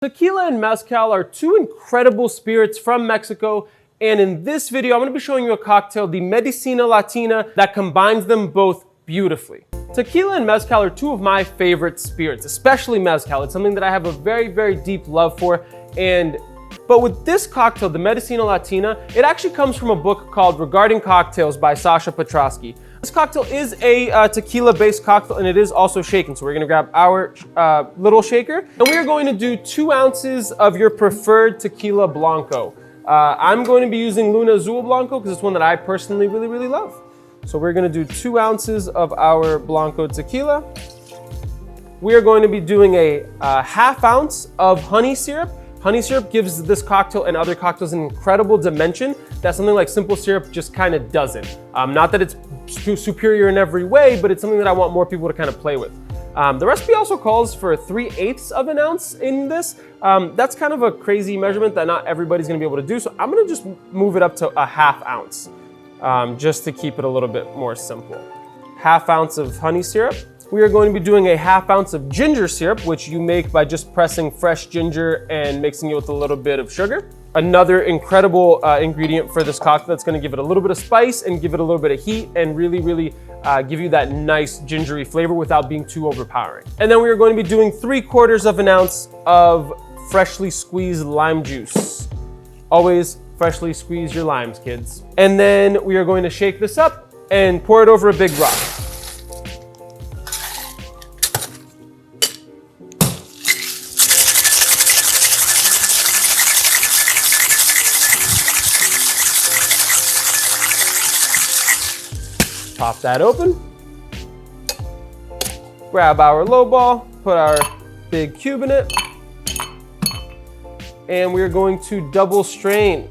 Tequila and Mezcal are two incredible spirits from Mexico, and in this video I'm going to be showing you a cocktail, the Medicina Latina, that combines them both beautifully. Tequila and Mezcal are two of my favorite spirits, especially Mezcal. It's something that I have a very, very deep love for, but with this cocktail, the Medicina Latina, it actually comes from a book called Regarding Cocktails by Sasha Petraske. This cocktail is a tequila-based cocktail, and it is also shaken. So we're gonna grab our little shaker, and we are going to do 2 ounces of your preferred tequila blanco. I'm going to be using Luna Azul Blanco because it's one that I personally really, really love. So we're gonna do 2 ounces of our blanco tequila. We are going to be doing a ½ ounce of honey syrup. Honey syrup gives this cocktail and other cocktails an incredible dimension that something like simple syrup just kind of doesn't. Not that it's superior in every way, but it's something that I want more people to kind of play with. The recipe also calls for 3/8 of an ounce in this. That's kind of a crazy measurement that not everybody's gonna be able to do, so I'm gonna just move it up to a ½ ounce, just to keep it a little bit more simple. ½ ounce of honey syrup. We are going to be doing a ½ ounce of ginger syrup, which you make by just pressing fresh ginger and mixing it with a little bit of sugar. Another incredible ingredient for this cocktail that's gonna give it a little bit of spice and give it a little bit of heat and really, really give you that nice gingery flavor without being too overpowering. And then we are going to be doing 3/4 of an ounce of freshly squeezed lime juice. Always freshly squeeze your limes, kids. And then we are going to shake this up and pour it over a big rock. Pop that open, grab our low ball, put our big cube in it, and we're going to double strain.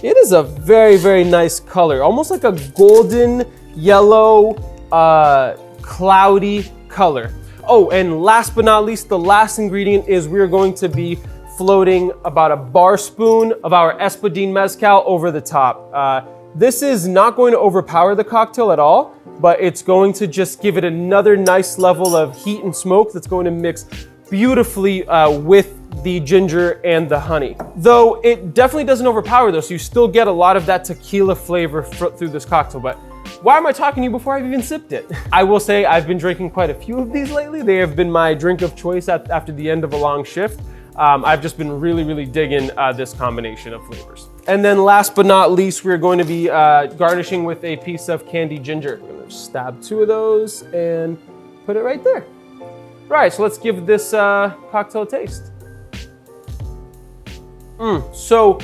It is a very, very nice color, almost like a golden yellow, cloudy color. Oh, and last but not least, the last ingredient is we're going to be floating about a bar spoon of our Espadin Mezcal over the top. This is not going to overpower the cocktail at all, but it's going to just give it another nice level of heat and smoke that's going to mix beautifully with the ginger and the honey. Though it definitely doesn't overpower though, so you still get a lot of that tequila flavor through this cocktail. But why am I talking to you before I've even sipped it? I will say I've been drinking quite a few of these lately. They have been my drink of choice after the end of a long shift. I've just been really, really digging this combination of flavors. And then last but not least, we're going to be garnishing with a piece of candied ginger. I'm gonna stab 2 of those and put it right there. Right, so let's give this cocktail a taste. So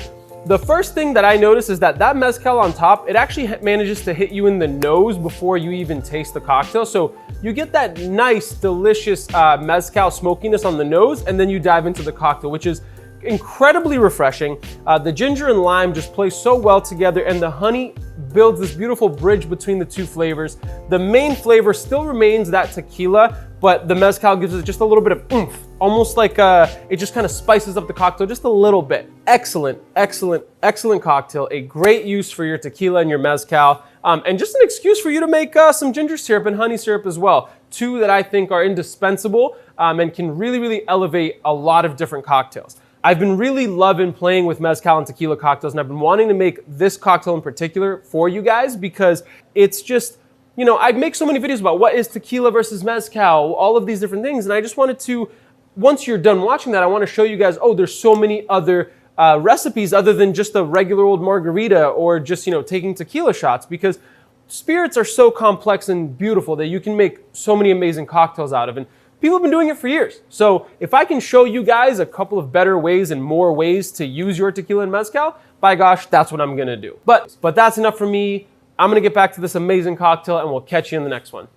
the first thing that I noticed is that mezcal on top, it actually manages to hit you in the nose before you even taste the cocktail. So you get that nice, delicious mezcal smokiness on the nose, and then you dive into the cocktail, which is incredibly refreshing. The ginger and lime just play so well together, and the honey builds this beautiful bridge between the 2 flavors. The main flavor still remains that tequila, but the mezcal gives it just a little bit of oomph, almost like it just kind of spices up the cocktail just a little bit. Excellent, excellent, excellent cocktail. A great use for your tequila and your mezcal, and just an excuse for you to make some ginger syrup and honey syrup as well. 2 that I think are indispensable and can really, really elevate a lot of different cocktails. I've been really loving playing with mezcal and tequila cocktails, and I've been wanting to make this cocktail in particular for you guys because it's just, you know, I make so many videos about what is tequila versus mezcal, all of these different things, and I just wanted to, once you're done watching that, I want to show you guys, oh, there's so many other recipes other than just a regular old margarita or just, you know, taking tequila shots, because spirits are so complex and beautiful that you can make so many amazing cocktails out of, and people have been doing it for years. So if I can show you guys a couple of better ways and more ways to use your tequila and mezcal, by gosh, that's what I'm gonna do. But that's enough for me. I'm gonna get back to this amazing cocktail, and we'll catch you in the next one.